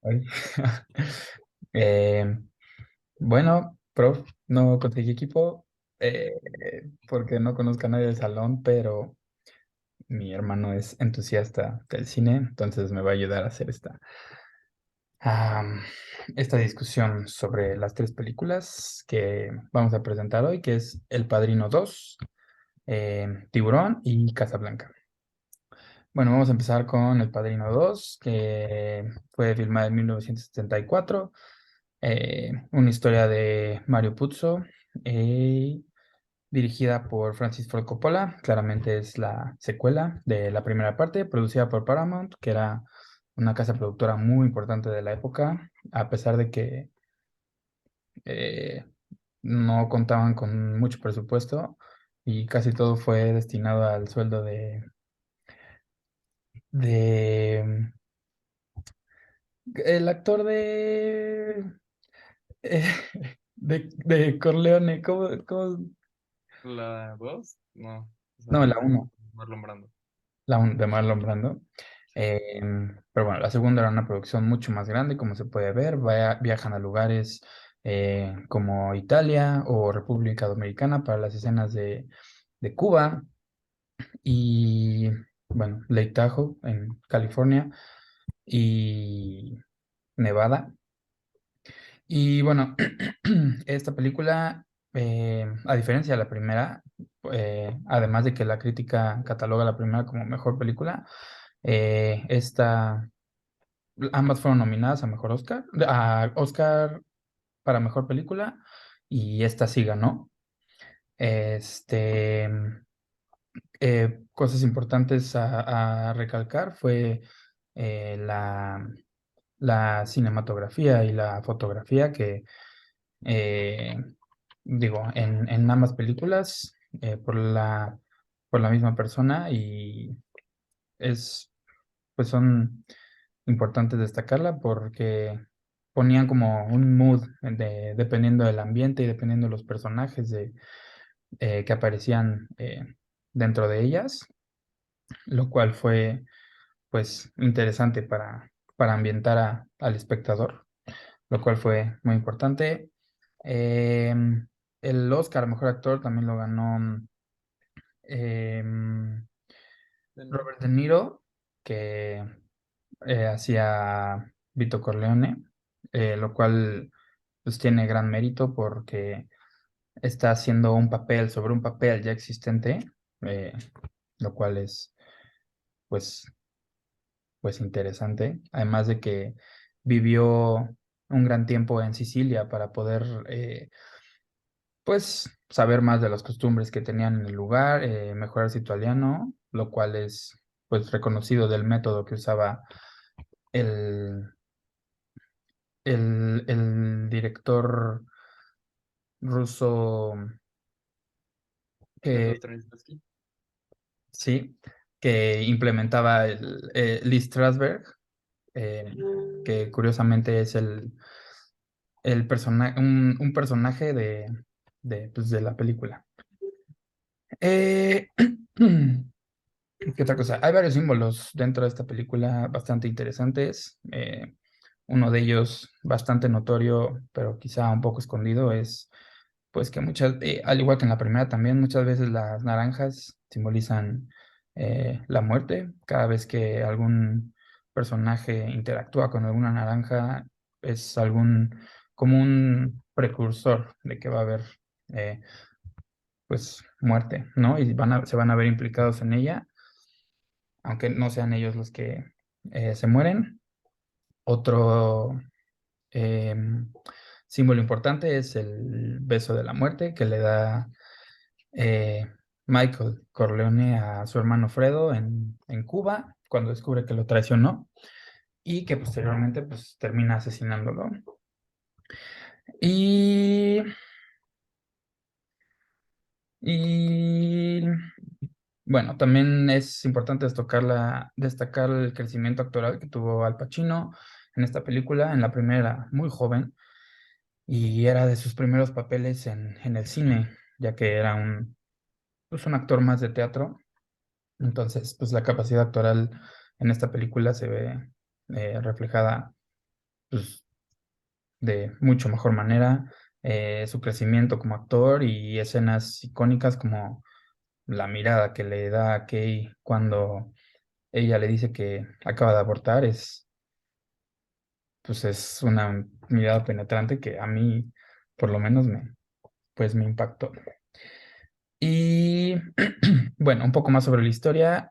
Ay. Eh, bueno, prof, no conseguí equipo eh, porque no conozco a nadie del salón, pero mi hermano es entusiasta del cine, entonces me va a ayudar a hacer am, esta discusión sobre las tres películas que vamos a presentar hoy, que es El Padrino 2, Tiburón y Casablanca. Bueno, vamos a empezar con El Padrino 2, que fue filmada en 1974. Una historia de Mario Puzo, eh, dirigida por Francis Ford Coppola. Claramente es la secuela de la primera parte, producida por Paramount, que era una casa productora muy importante de la época, a pesar de que eh, no contaban con mucho presupuesto y casi todo fue destinado al sueldo de el actor eh, de Corleone. ¿La 2? No, esa No, fue la de uno. Marlon Brando. De Marlon Brando. Pero bueno, la segunda era una producción mucho más grande, como se puede ver. Viajan a lugares como Italia o República Dominicana para las escenas de Cuba y, bueno, Lake Tahoe en California y Nevada. Y bueno, esta película, a diferencia de la primera, además de que la crítica cataloga la primera como mejor película, esta, ambas fueron nominadas a mejor Oscar, a Oscar para mejor película, y esta sí ganó. Este, Cosas importantes a recalcar fue la cinematografía y la fotografía que eh, digo, en ambas películas por la misma persona y es, pues son importantes destacarla porque ponían como un mood dependiendo del ambiente y dependiendo de los personajes que aparecían dentro de ellas, lo cual fue pues interesante para ambientar al espectador, lo cual fue muy importante. Em, el Oscar a Mejor Actor también lo ganó em, De Niro. Robert De Niro, que hacía Vito Corleone, lo cual pues tiene gran mérito porque está haciendo un papel sobre un papel ya existente, eh, lo cual es pues, pues interesante. Además de que vivió un gran tiempo en Sicilia para poder pues saber más de las costumbres que tenían en el lugar, mejorar su italiano, lo cual es pues reconocido del método que usaba el, el director ruso Peter que Straczynski. sí, que implementaba Lee Strasberg, eh, que curiosamente es un personaje pues, de la película. Eh, ¿Qué otra cosa? Hay varios símbolos dentro de esta película bastante interesantes. Uno de ellos bastante notorio, pero quizá un poco escondido, es pues que al igual que en la primera también, muchas veces las naranjas simbolizan la muerte. Cada vez que algún personaje interactúa con alguna naranja, es como un precursor de que va a haber eh, pues muerte, ¿no? Y se van a ver implicados en ella aunque no sean ellos los que se mueren. Otro símbolo importante es el beso de la muerte que le da eh, Michael Corleone a su hermano Fredo en Cuba cuando descubre que lo traicionó y que posteriormente pues termina asesinándolo. Y, y bueno, también es importante destacar el crecimiento actoral que tuvo Al Pacino en esta película. En la primera, muy joven, y era de sus primeros papeles en el cine, ya que era pues un actor más de teatro. Entonces, pues la capacidad actoral en esta película se ve reflejada pues, de mucho mejor manera. Su crecimiento como actor y escenas icónicas como la mirada que le da a Kay cuando ella le dice que acaba de abortar pues es una mirada penetrante que a mí, por lo menos, pues me impactó. Y bueno, un poco más sobre la historia.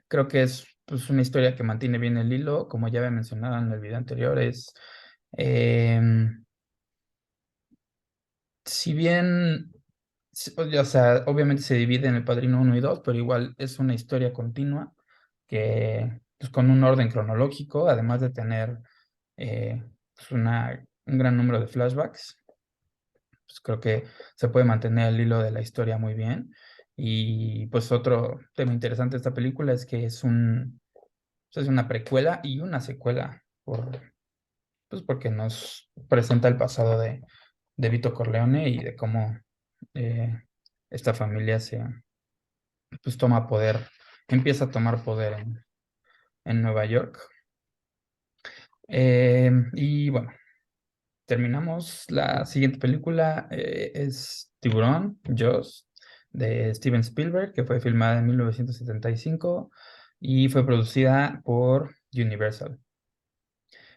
Creo que es pues, una historia que mantiene bien el hilo, como ya había mencionado en el video anterior, em, si bien, o sea, obviamente se divide en El Padrino uno y 2, pero igual es una historia continua que, pues, con un orden cronológico, además de tener pues, un gran número de flashbacks, pues creo que se puede mantener el hilo de la historia muy bien. Y pues otro tema interesante de esta película es que es una precuela y una secuela, pues porque nos presenta el pasado de Vito Corleone y de cómo eh, esta familia pues toma poder, empieza a tomar poder en Nueva York. Y bueno, terminamos. La siguiente película es Tiburón, Jaws, de Steven Spielberg, que fue filmada en 1975 y fue producida por Universal.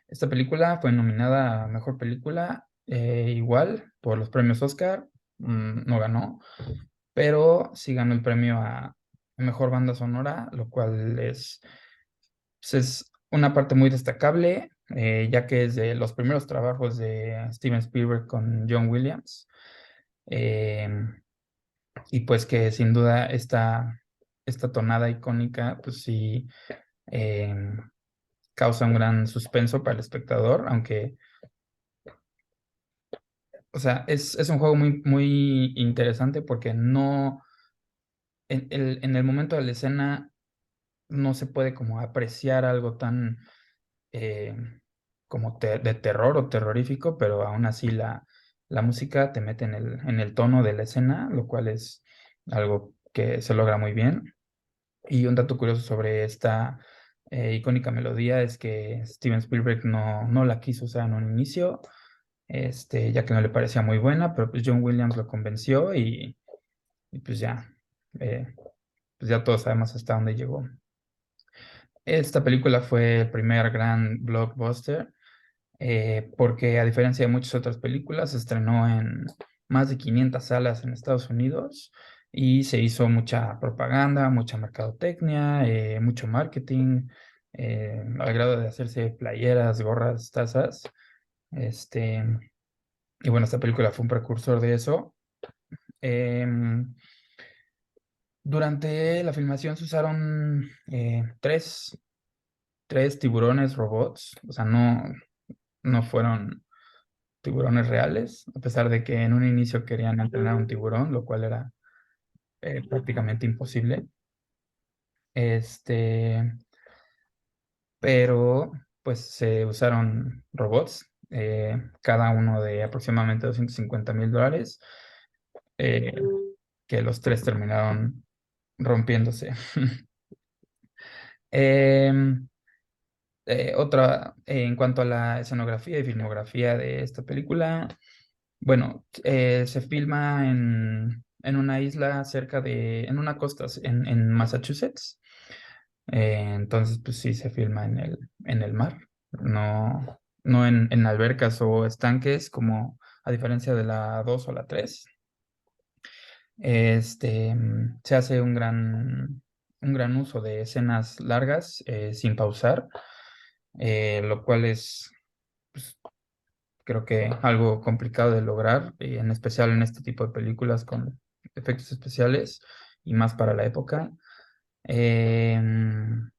Esta película fue nominada a Mejor Película, igual por los premios Oscar, no ganó, pero sí ganó el premio a Mejor Banda Sonora, lo cual pues es una parte muy destacable, ya que es de los primeros trabajos de Steven Spielberg con John Williams, eh, y pues que sin duda esta tonada icónica, pues sí, eh, causa un gran suspenso para el espectador, aunque o sea, es un juego muy, muy interesante porque en el momento de la escena no se puede como apreciar algo tan eh, como de terror o terrorífico, pero aún así la música te mete en el tono de la escena, lo cual es algo que se logra muy bien. Y un dato curioso sobre esta icónica melodía es que Steven Spielberg no la quiso usar en un inicio, ya que no le parecía muy buena, pero pues John Williams lo convenció y eh, pues ya todos sabemos hasta dónde llegó. Esta película fue el primer gran blockbuster, porque a diferencia de muchas otras películas, se estrenó en más de 500 salas en Estados Unidos y se hizo mucha propaganda, mucha mercadotecnia, mucho marketing, al grado de hacerse playeras, gorras, tazas. Este, y bueno, esta película fue un precursor de eso. Em, Durante la filmación se usaron tres tiburones robots, o sea, no fueron tiburones reales, a pesar de que en un inicio querían entrenar un tiburón, lo cual era prácticamente imposible. Este, pero pues se usaron robots, cada uno de aproximadamente $250,000, eh, que los tres terminaron rompiéndose. Em, en cuanto a la escenografía y filmografía de esta película, bueno, se filma en una isla en una costa en Massachusetts. Entonces, pues sí, se filma en el mar, no en albercas o estanques, como a diferencia de la 2 o la 3. Se hace un gran uso de escenas largas, sin pausar, lo cual es, pues, creo que algo complicado de lograr, en especial en este tipo de películas con efectos especiales y más para la época. Em,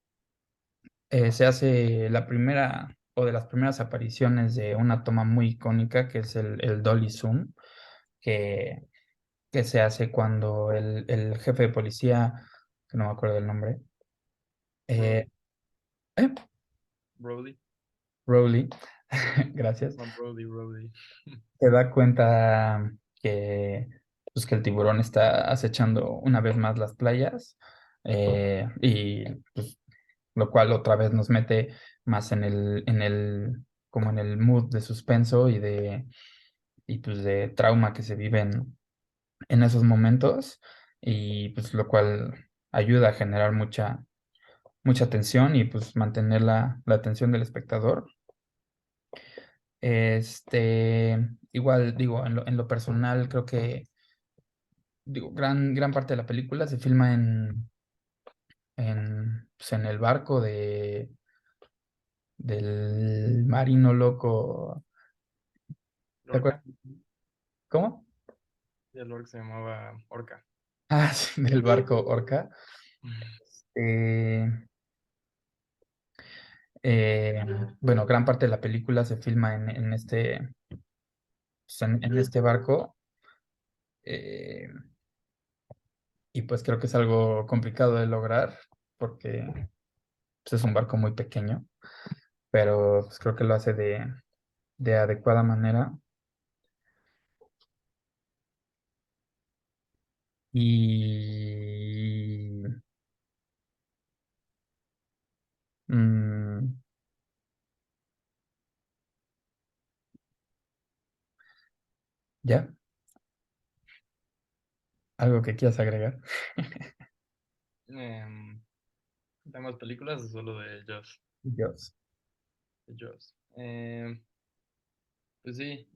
Se hace la primera o de las primeras apariciones de una toma muy icónica que es el Dolly Zoom, que, que se hace cuando el jefe de policía, que no me acuerdo del nombre, eh, Brody, eh, Brody, Rowley, gracias, no, Brody. se da cuenta pues, que el tiburón está acechando una vez más las playas, y pues lo cual otra vez nos mete más como en el mood de suspenso y pues de trauma que se vive en esos momentos, y pues lo cual ayuda a generar mucha tensión y pues mantener la atención del espectador. Igual digo, en lo personal, creo que digo, gran parte de la película se filma pues, en el barco del marino loco. ¿Te acuerdas? Lorca. ¿Cómo? Y el orc se llamaba Orca. Ah, sí, del barco Orca. Eh, eh, bueno, gran parte de la película se filma en este barco. eh, y pues creo que es algo complicado de lograr porque pues, es un barco muy pequeño, pero pues, creo que lo hace de adecuada manera. Y mm, ya, algo que quieras agregar. Em, ¿De más películas o solo de Jaws? Dios. De Jaws. Pues sí,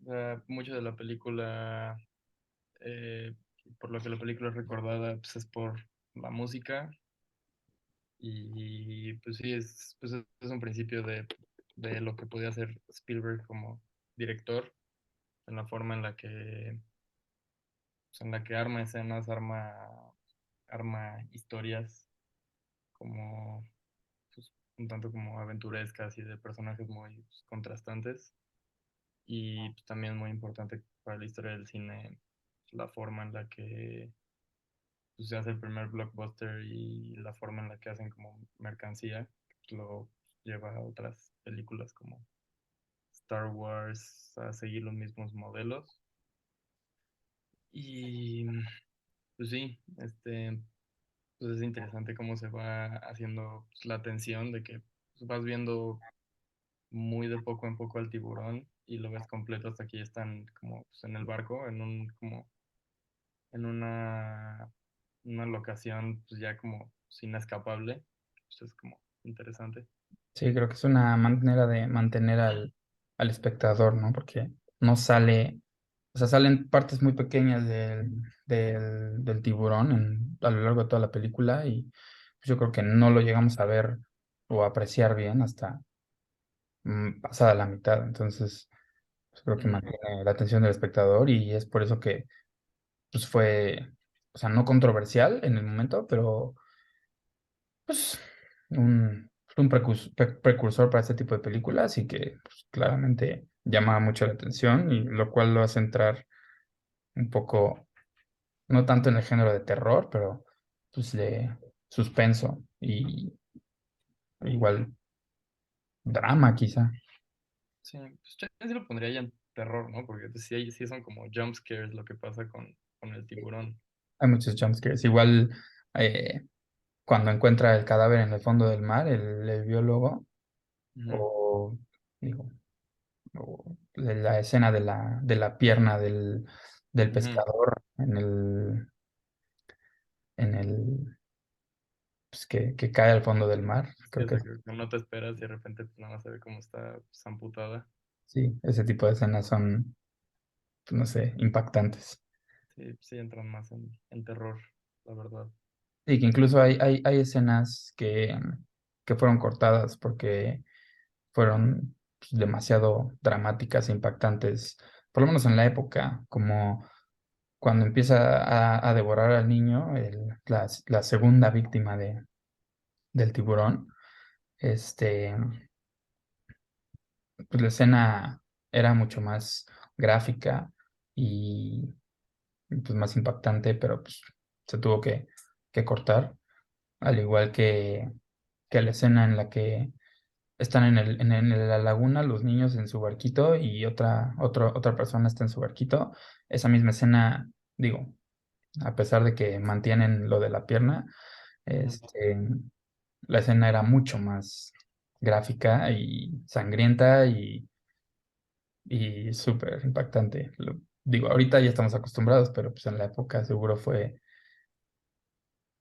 mucho de la película, eh, por lo que la película es recordada, pues es por la música y pues sí, es un principio de lo que podía hacer Spielberg como director, en la forma en la que, pues, en la que arma escenas, arma historias como pues, un tanto como aventurescas y de personajes muy pues, contrastantes. Y pues, también muy importante para la historia del cine, la forma en la que pues, se hace el primer blockbuster y la forma en la que hacen como mercancía, que lo lleva a otras películas como Star Wars a seguir los mismos modelos. Y pues sí, pues es interesante cómo se va haciendo pues, la tensión de que pues, vas viendo muy de poco en poco al tiburón y lo ves completo hasta que ya están como pues, en el barco, como en una locación pues ya como pues, inescapable. Pues es como interesante. Sí, creo que es una manera de mantener al espectador, ¿no? Porque no sale, o sea, salen partes muy pequeñas del tiburón a lo largo de toda la película y pues, yo creo que no lo llegamos a ver o apreciar bien hasta pasada la mitad. Entonces, pues, creo que Ujú. mantiene la atención del espectador y es por eso que pues, fue, o sea, no controversial en el momento, pero pues un precursor para este tipo de películas y que pues, claramente llama mucho la atención y lo cual lo hace entrar un poco, no tanto en el género de terror, pero pues de suspenso y igual drama quizá. Sí, pues yo sí lo pondría ya en terror, ¿no? Porque pues, sí son como jump scares lo que pasa con el tiburón. Hay muchos jumpscares. Igual eh, cuando encuentra el cadáver en el fondo del mar, el biólogo, Ujú, o digo, o la escena de la pierna del ujú. pescador en el pues, que cae al fondo del mar. Sí, Creo o que sea, que no te esperas y de repente pues nada más se ve cómo está pues, amputada. sí, ese tipo de escenas son, pues, no sé, impactantes. Sí, sí entran más en terror, la verdad. Y que incluso hay escenas que fueron cortadas porque fueron pues, demasiado dramáticas e impactantes, por lo menos en la época, como cuando empieza a devorar al niño, la segunda víctima del tiburón. Este, pues la escena era mucho más gráfica y, pues más impactante, pero pues se tuvo que cortar, al igual que la escena en la que están en la laguna los niños en su barquito y otra persona está en su barquito. Esa misma escena, digo, a pesar de que mantienen lo de la pierna, Ujú. este, la escena era mucho más gráfica y sangrienta y súper impactante. Digo, ahorita ya estamos acostumbrados, pero pues en la época seguro fue,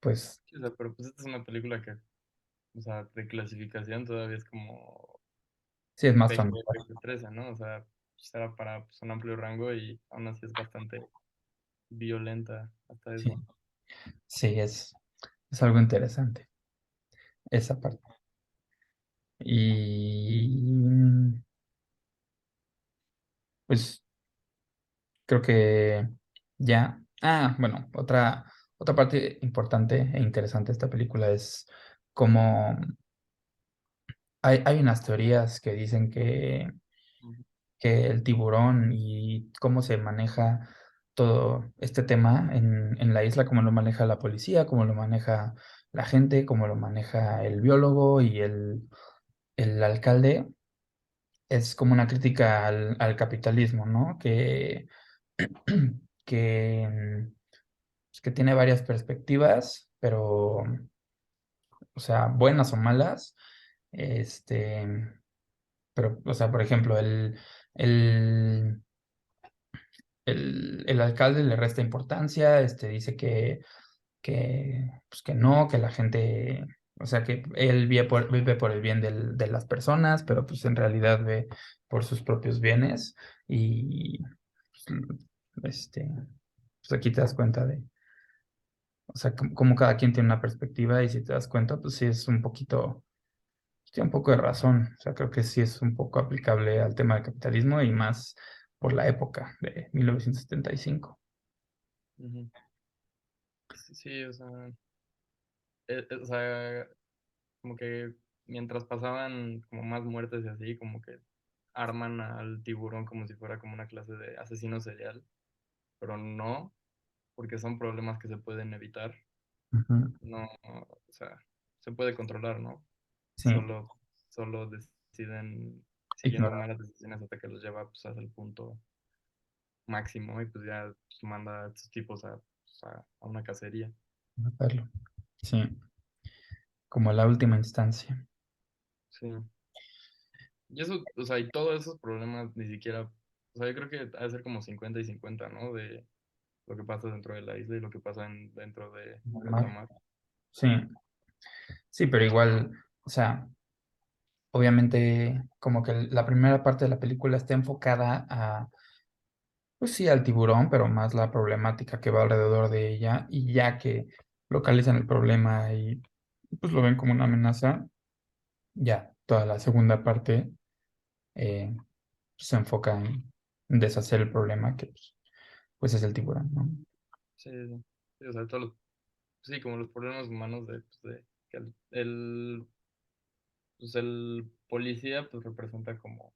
pues, Sí, o sea, pero pues esta es una película que, o sea, de clasificación todavía es como sí es más PG, familiar. PG-13, ¿no? O sea, pues era para pues, un amplio rango y aún así es bastante violenta hasta Sí, eso. sí, es algo interesante esa parte. Y pues creo que ya. Ah, bueno, otra parte importante e interesante de esta película es cómo hay unas teorías que dicen Ujú, que el tiburón y cómo se maneja todo este tema en la isla, cómo lo maneja la policía, cómo lo maneja la gente, cómo lo maneja el biólogo y el alcalde, es como una crítica al capitalismo, ¿no? Que, pues, que tiene varias perspectivas, pero, o sea, buenas o malas, este, pero, o sea, por ejemplo, el, el alcalde le resta importancia, dice pues que no, que la gente, o sea, que él vive por el bien de las personas, pero pues en realidad ve por sus propios bienes y pues, pues aquí te das cuenta o sea, como cada quien tiene una perspectiva y si te das cuenta, pues sí es un poquito, tiene un poco de razón, o sea, creo que sí es un poco aplicable al tema del capitalismo y más por la época de 1975. ujú. Sí, sí, o sea, como que mientras pasaban como más muertes y así, como que arman al tiburón como si fuera como una clase de asesino serial, pero no, porque son problemas que se pueden evitar, Ujú. no, o sea, se puede controlar, ¿no? Sí, Solo, solo deciden siguiendo ignorar, malas decisiones hasta que los lleva pues, hasta el punto máximo y pues ya pues, manda a estos tipos pues, a una cacería. matarlo. Sí, como la última instancia. Sí. Y eso, o sea, y todos esos problemas ni siquiera, o sea, yo creo que ha de ser como 50 y 50, ¿no? De lo que pasa dentro de la isla y lo que pasa dentro de alta Mar. mar. Sí, sí, pero igual, o sea, obviamente como que la primera parte de la película está enfocada pues sí, al tiburón, pero más la problemática que va alrededor de ella y ya que localizan el problema y pues lo ven como una amenaza, ya toda la segunda parte eh, se enfoca en deshacer el problema que pues es el tiburón, ¿no? Sí, sí. Sí, o sea, sí, como los problemas humanos de, pues, de que pues el policía pues representa como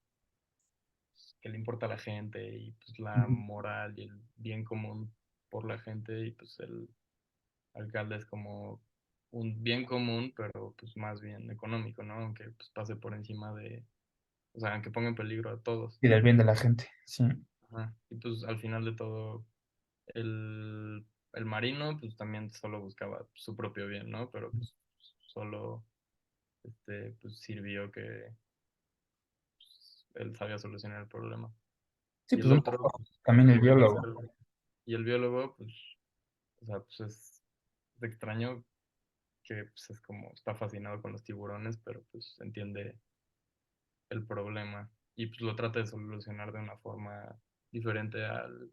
pues, que le importa a la gente y pues la Ujú. moral y el bien común por la gente y pues el alcalde es como un bien común, pero pues más bien económico, ¿no? Aunque pues pase por encima de, o sea, aunque ponga en peligro a todos. Y del bien de la gente, sí. Ajá. Y pues al final de todo, el marino pues también solo buscaba su propio bien, ¿no? Pero pues solo pues sirvió que él sabía solucionar el problema. Sí, Y pues el un otro, poco pues, también el el biólogo. biólogo. Y el biólogo, pues, o sea, pues es extraño que pues, es como, está fascinado con los tiburones, pero pues entiende el problema y pues lo trata de solucionar de una forma diferente al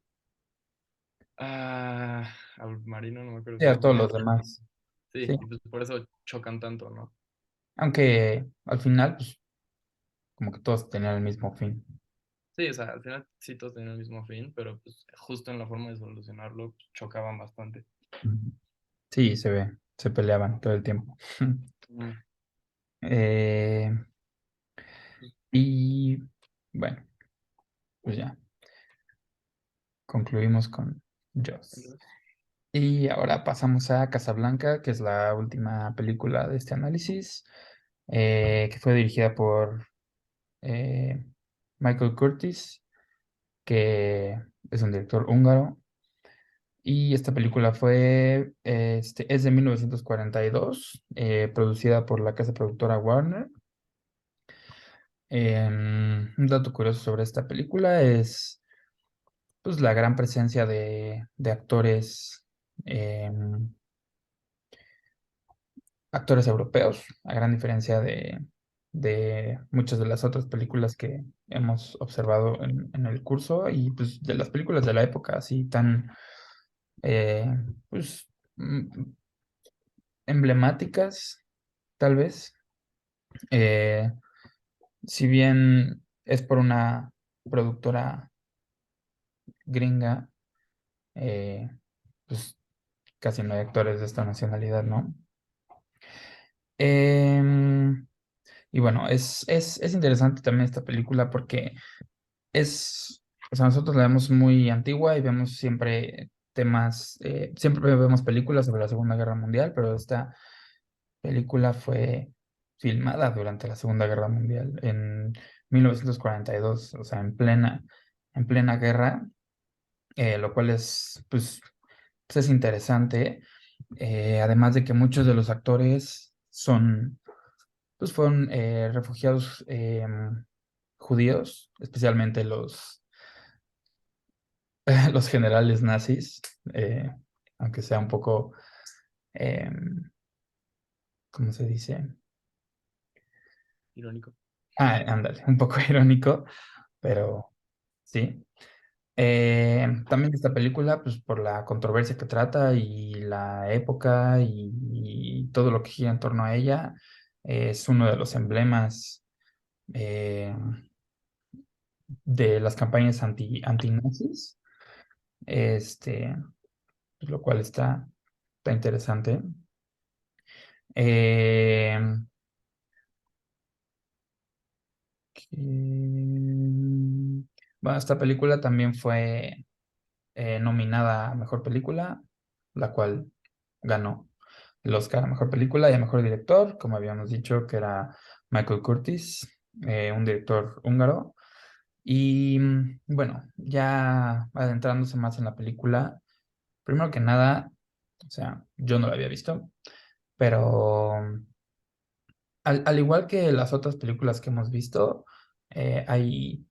marino, no me acuerdo Sí, si a era todos marino. los demás. Sí, Sí, y pues por eso chocan tanto, ¿no? aunque al final, pues como que todos tenían el mismo fin. Sí, o sea, al final sí todos tenían el mismo fin, pero pues justo en la forma de solucionarlo pues, chocaban bastante. Ujú. Sí, se ve, se peleaban todo el tiempo. Ujú. Eh, Pues, y bueno, pues ya, concluimos con Jaws. entonces, Y ahora pasamos a Casablanca, que es la última película de este análisis, que fue dirigida por eh, Michael Curtis, que es un director húngaro. Y esta película fue, es de 1942, producida por la casa productora Warner. Un dato curioso sobre esta película es pues, la gran presencia de actores, actores europeos, a gran diferencia de muchas de las otras películas que hemos observado en el curso y pues, de las películas de la época, así tan eh, pues, mm, emblemáticas, tal vez. Eh, si bien es por una productora gringa, eh, pues casi no hay actores de esta nacionalidad, ¿no? Em, y bueno, es interesante también esta película porque o sea, nosotros la vemos muy antigua y vemos siempre temas, siempre vemos películas sobre la Segunda Guerra Mundial, pero esta película fue filmada durante la Segunda Guerra Mundial en 1942, o sea, en plena guerra, lo cual es, pues es interesante, además de que muchos de los actores pues fueron refugiados judíos, especialmente los generales nazis, eh, aunque sea un poco, em, ¿cómo se dice? Irónico. Ándale, un poco irónico, pero sí. También esta película, pues por la controversia que trata y la época y todo lo que gira en torno a ella, es uno de los emblemas eh, de las campañas antinazis, pues, lo cual está interesante. Eh, bueno, esta película también fue nominada a Mejor Película, la cual ganó el Oscar a Mejor Película y a Mejor Director, como habíamos dicho, que era Michael Curtis, un director húngaro. Y bueno, ya adentrándose más en la película, primero que nada, o sea, yo no la había visto, pero al igual que las otras películas que hemos visto, hay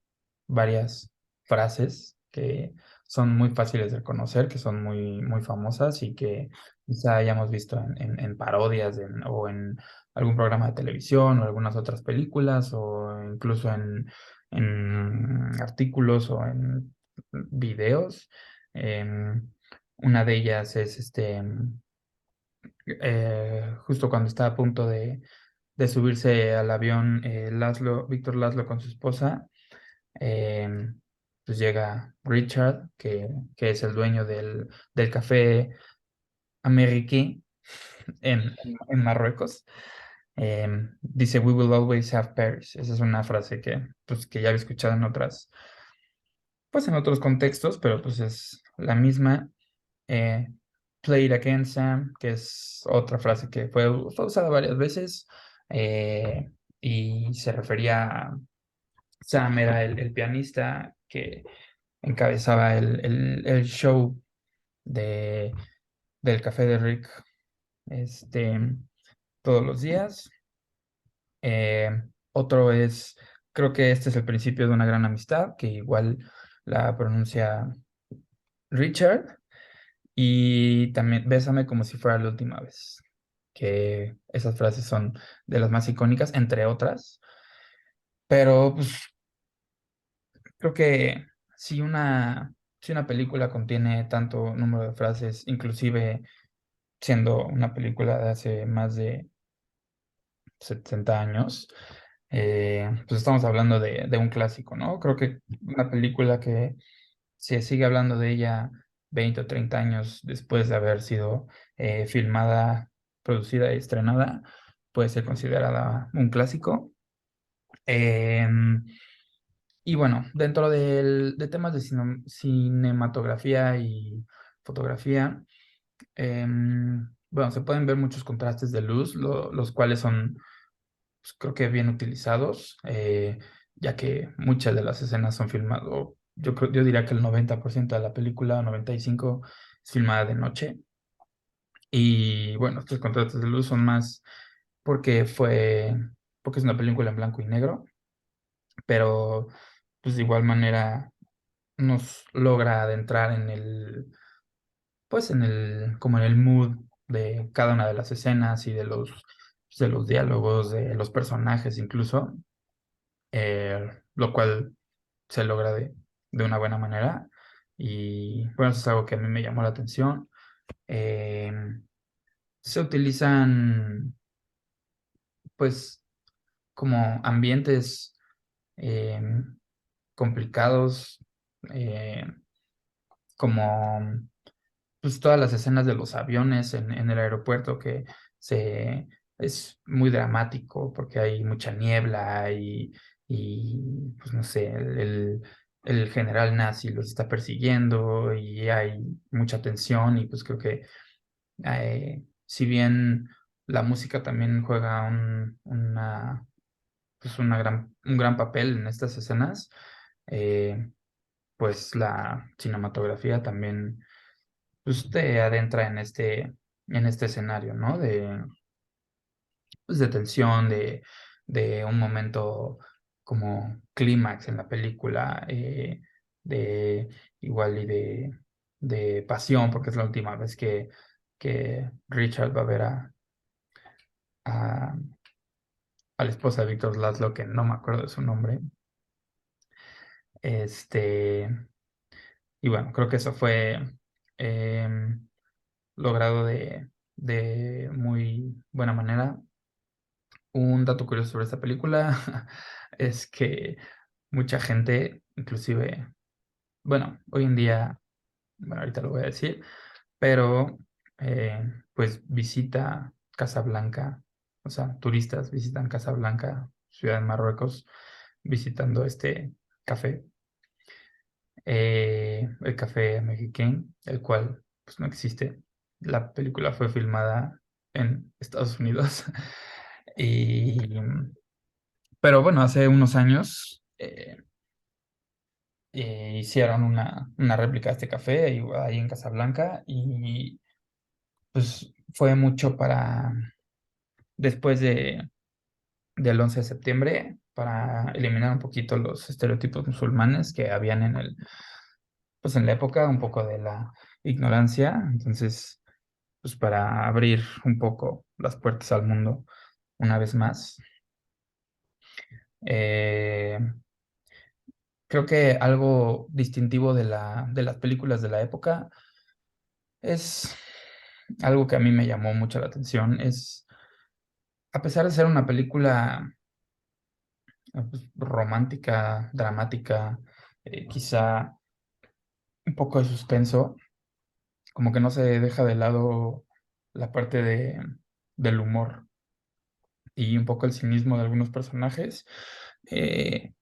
varias frases que son muy fáciles de reconocer, que son muy famosas y que quizá hayamos visto en parodias o en algún programa de televisión o algunas otras películas o incluso en artículos o en videos. Una de ellas es justo cuando está a punto de subirse al avión, Víctor Laszlo con su esposa, eh, pues llega Richard, que es el dueño del café Amérique en Marruecos. Dice, We will always have Paris. Esa es una frase que ya había escuchado pues en otros contextos, pero pues es la misma. Eh, Play it again, Sam, que es otra frase que fue usada varias veces eh, y se refería a Sam, era el pianista que encabezaba el show de, del Café de Rick este, todos los días. Eh, Otro es, creo que este es el principio de una gran amistad, que igual la pronuncia Richard. Y también Bésame como si fuera la última vez, que esas frases son de las más icónicas, entre otras. Pero pues, creo que si una película contiene tanto número de frases, inclusive siendo una película de hace más de 70 años, pues estamos hablando de un clásico, ¿no? Creo que una película que se sigue hablando de ella 20 o 30 años después de haber sido filmada, producida y estrenada, puede ser considerada un clásico. Em, y bueno, dentro de temas de cinematografía y fotografía, bueno, se pueden ver muchos contrastes de luz, los cuales son, pues, creo que bien utilizados, ya que muchas de las escenas son filmadas, yo diría que el 90% de la película, 95%, es filmada de noche. Y bueno, estos contrastes de luz son más porque porque es una película en blanco y negro, pero pues de igual manera nos logra adentrar en pues como en el mood de cada una de las escenas y de los diálogos, de los personajes incluso, lo cual se logra de una buena manera. Y bueno, eso es algo que a mí me llamó la atención. Eh, Se utilizan, pues, como ambientes eh, complicados, eh, como pues todas las escenas de los aviones en el aeropuerto se es muy dramático porque hay mucha niebla y pues no sé, el general nazi los está persiguiendo y hay mucha tensión y pues creo que si bien la música también juega un gran papel en estas escenas, eh, pues la cinematografía también pues, te adentra en este escenario, ¿no? Pues, de tensión, de un momento como clímax en la película, de igual de pasión, porque es la última vez que Richard va a ver a, a la esposa de Víctor Laszlo, que no me acuerdo de su nombre. Este, y bueno, creo que eso fue em, logrado de muy buena manera. Un dato curioso sobre esta película es que mucha gente, inclusive, bueno, hoy en día, bueno, ahorita lo voy a decir, pero pues visita Casablanca, o sea, turistas visitan Casablanca, ciudad en Marruecos, visitando este café, el café Mexiquén, el cual pues no existe. La película fue filmada en Estados Unidos y pero bueno, hace unos años hicieron una réplica de este café ahí en Casablanca y pues fue mucho después del 11 de septiembre, para eliminar un poquito los estereotipos musulmanes que habían pues en la época, un poco de la ignorancia, entonces, pues para abrir un poco las puertas al mundo una vez más. Eh, Creo que algo distintivo de las películas de la época es algo que a mí me llamó mucho la atención. A pesar de ser una película pues, romántica, dramática, quizá un poco de suspenso, como que no se deja de lado la parte del humor y un poco el cinismo de algunos personajes. Eh,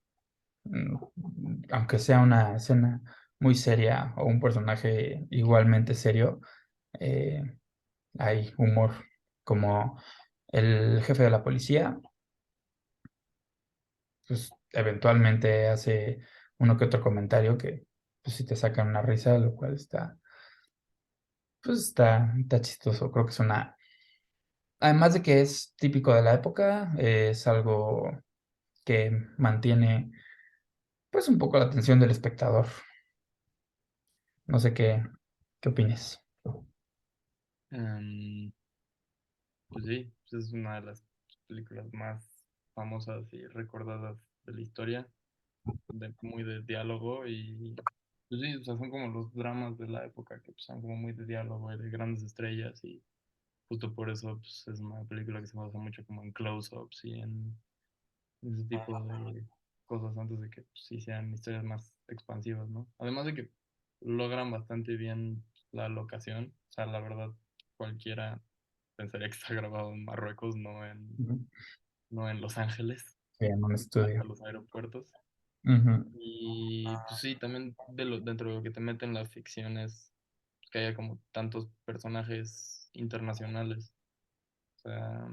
Aunque sea una escena muy seria o un personaje igualmente serio, eh, hay humor, como el jefe de la policía, pues eventualmente hace uno que otro comentario que pues sí te sacan una risa, lo cual está chistoso. Creo que además de que es típico de la época, es algo que mantiene pues un poco la atención del espectador. No sé qué opines. Em, pues sí, pues es una de las películas más famosas y recordadas de la historia, muy de diálogo y pues sí, o sea, son como los dramas de la época que pues, son como muy de diálogo y de grandes estrellas y justo por eso pues, es una película que se basa mucho como en close-ups y en ese tipo de cosas antes de que pues, sí sean historias más expansivas, ¿no? Además de que logran bastante bien la locación, o sea, la verdad, cualquiera pensaría que está grabado en Marruecos, Ujú. no en Los Ángeles, Sí, en un hasta estudio. los aeropuertos. Ujú. Y pues sí, también dentro de lo que te meten las ficciones, que haya como tantos personajes internacionales, o sea,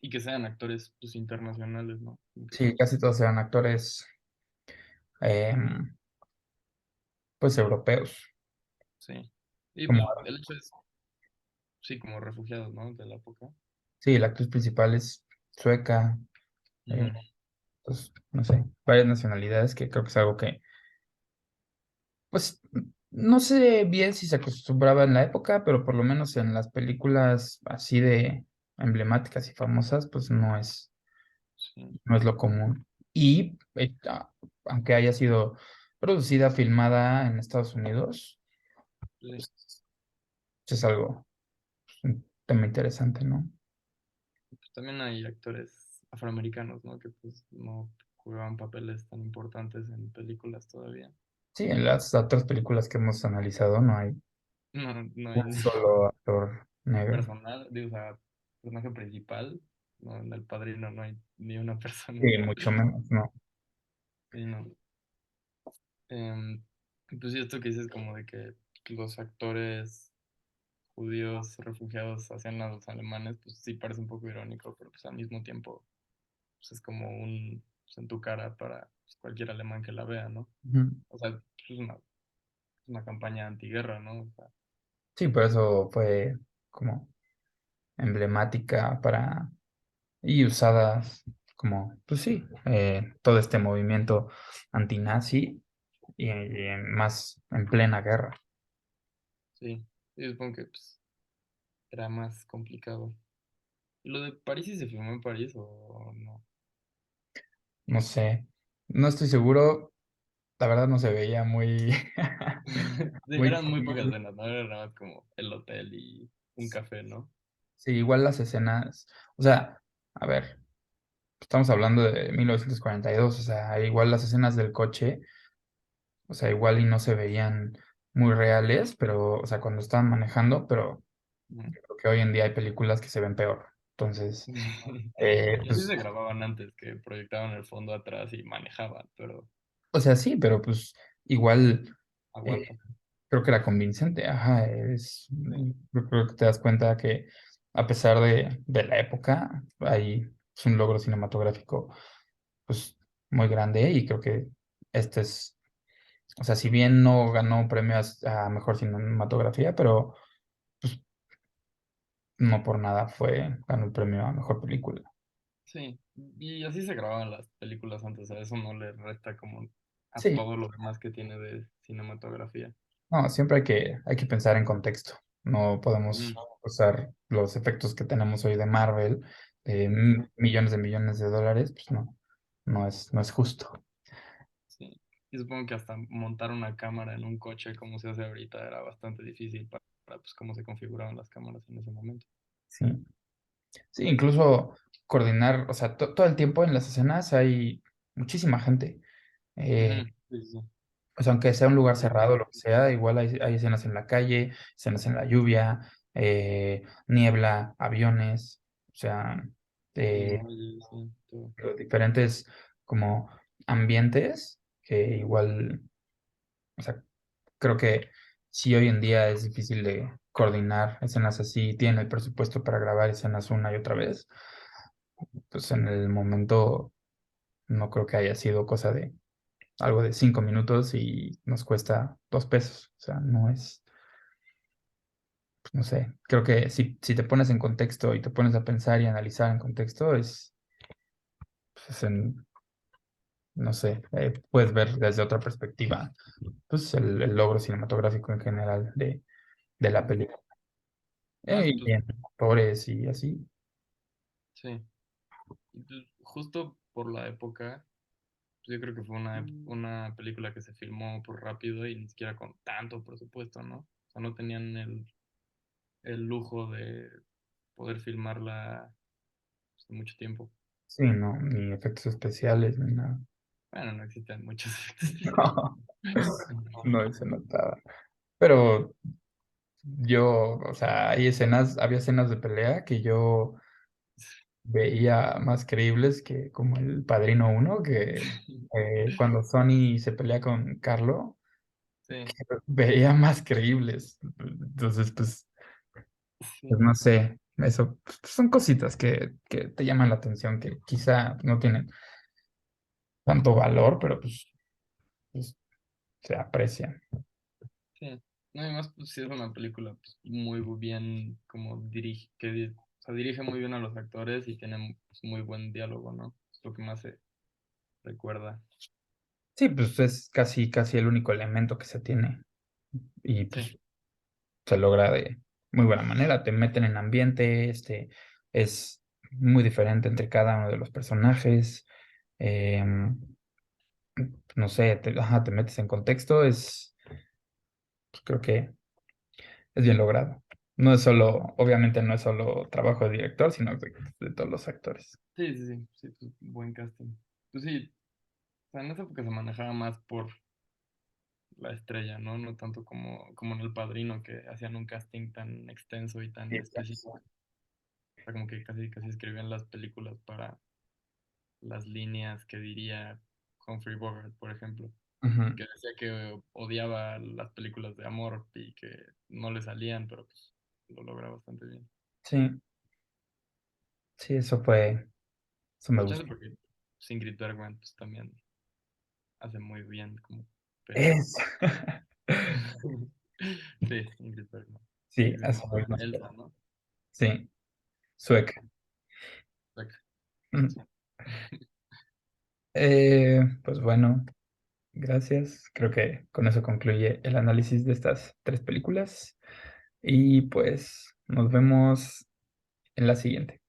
y que sean actores pues internacionales, ¿no? Como que, Sí, casi todos eran actores, em, pues europeos. sí. Y Como, pues el hecho es, sí, como refugiados, ¿no? De la época. sí, la actriz principal es sueca, eh, Ujú. pues, no sé, varias nacionalidades que creo que es algo que, pues, no sé bien si se acostumbraba en la época, pero por lo menos en las películas así de emblemáticas y famosas, pues Sí, no es lo común. Y aunque haya sido producida, filmada en Estados Unidos, sí. pues, es algo, un tema interesante, ¿no? Pues también hay actores afroamericanos, ¿no? Que pues no jugaban papeles tan importantes en películas todavía. Sí, en las otras películas que hemos analizado no hay No, no un hay solo actor negro. personal, digo, o sea, personaje principal, no, en El Padrino no hay ni una persona. Sí, mucho menos, ¿no? Y no. Y pues sí, esto que dices como de que los actores judíos refugiados hacían a los alemanes, pues sí parece un poco irónico, pero pues al mismo tiempo pues es como un pues, en tu cara para pues, cualquier alemán que la vea, ¿no? Ujú. O sea, pues, es una campaña antiguerra, ¿no? O sea, Sí, por eso fue como emblemática y usada como, pues sí, todo este movimiento antinazi más en plena guerra. sí, yo supongo que pues, era más complicado. ¿Y lo de París sí se filmó en París o no? No sé, no estoy seguro, la verdad no se veía muy, Sí, muy eran muy pocas creíble. escenas, ¿no? Era nada más como el hotel y un café, ¿no? Sí, igual las escenas, o sea, a ver, estamos hablando de 1942, o sea, igual las escenas del coche, o sea, igual y no se veían muy reales, pero, o sea, cuando estaban manejando, pero Ujú. creo que hoy en día hay películas que se ven peor. Entonces, Y así pues, se grababan antes, que proyectaban el fondo atrás y manejaban, pero o sea, sí, pero pues igual aguanta. creo que era convincente. Ajá, Sí, creo que te das cuenta que a pesar de la época, es un logro cinematográfico, pues, muy grande y creo que este es, o sea, si bien no ganó premios a mejor cinematografía, pero pues no por nada ganó el premio a mejor película. sí, y así se grababan las películas antes, a eso no le resta como a Sí, todo lo demás que tiene de cinematografía. no, siempre hay que pensar en contexto. No podemos Ujú. usar los efectos que tenemos hoy de Marvel, de Sí, millones de dólares, pues no, no es justo. sí. Y supongo que hasta montar una cámara en un coche como se hace ahorita era bastante difícil para, pues cómo se configuraban las cámaras en ese momento. Sí, sí, incluso coordinar, o sea, todo el tiempo en las escenas hay muchísima gente. Ujú. Eh, Sí, sí, pues aunque sea un lugar sí. cerrado, lo que sea, igual hay escenas en la calle, escenas en la lluvia, niebla, aviones, o sea, El eh, muelle, sí, todo. los diferentes como ambientes que igual, o sea, creo que si hoy en día es difícil de coordinar escenas así, tienen el presupuesto para grabar escenas una y otra vez, pues en el momento no creo que haya sido cosa de algo de 5 minutos y nos cuesta 2 pesos, o sea, no es, pues, no sé, creo que si te pones en contexto y te pones a pensar y analizar en contexto, pues, no sé, puedes ver desde otra perspectiva pues el logro cinematográfico en general de la Ujú. película. Más, Y pues, en actores y así. sí. Y, pues, justo por la época, pues, yo creo que fue una película que se filmó por rápido y ni siquiera con tanto presupuesto, ¿no? O sea, no tenían el lujo de poder filmarla pues, en mucho tiempo. Sí, no, ni efectos especiales, ni nada. Bueno, no existen muchos efectos especiales. No, no se notaba. Pero o sea, había escenas de pelea que yo veía más creíbles que como el Padrino uno que cuando Sony se pelea con Carlo, Sí, veía más creíbles. Entonces, pues sí, no sé, eso pues, son cositas que te llaman la atención, que quizá no tienen tanto valor, pero pues se aprecian. sí. No, además, pues sí es una película pues, muy bien, como dirige, o sea, dirige muy bien a los actores y tiene pues, muy buen diálogo, ¿no? Es lo que más se recuerda. Sí, pues es casi, casi el único elemento que se tiene y pues Sí, se logra de muy buena manera. Te meten en ambiente, es muy diferente entre cada uno de los personajes. em, no sé, ajá, te metes en contexto, pues, creo que es bien logrado. No es solo, obviamente no es solo trabajo de director, sino de todos los actores. sí, pues, buen casting. Pues sí, o sea, en esa época se manejaba más por la estrella, ¿no? No tanto como en El Padrino, que hacían un casting tan extenso y Sí, tan exacto. específico. O sea, como que casi escribían las películas para las líneas que diría Humphrey Bogart, por ejemplo, Ujú. que decía que odiaba las películas de amor y que no le salían, pero pues lo logra bastante bien. Sí, sí, eso me Pues chance gusta. porque Ingrid Bergman pues, también hace muy bien como Perry. Es. Sí, Ingrid Bergman. Sí, Que se eso llama mismo Elsa, espero. ¿no? Sí, sueca. Exacto. Mm. Sí. Pues bueno, gracias. Creo que con eso concluye el análisis de estas tres películas. Y pues nos vemos en la siguiente.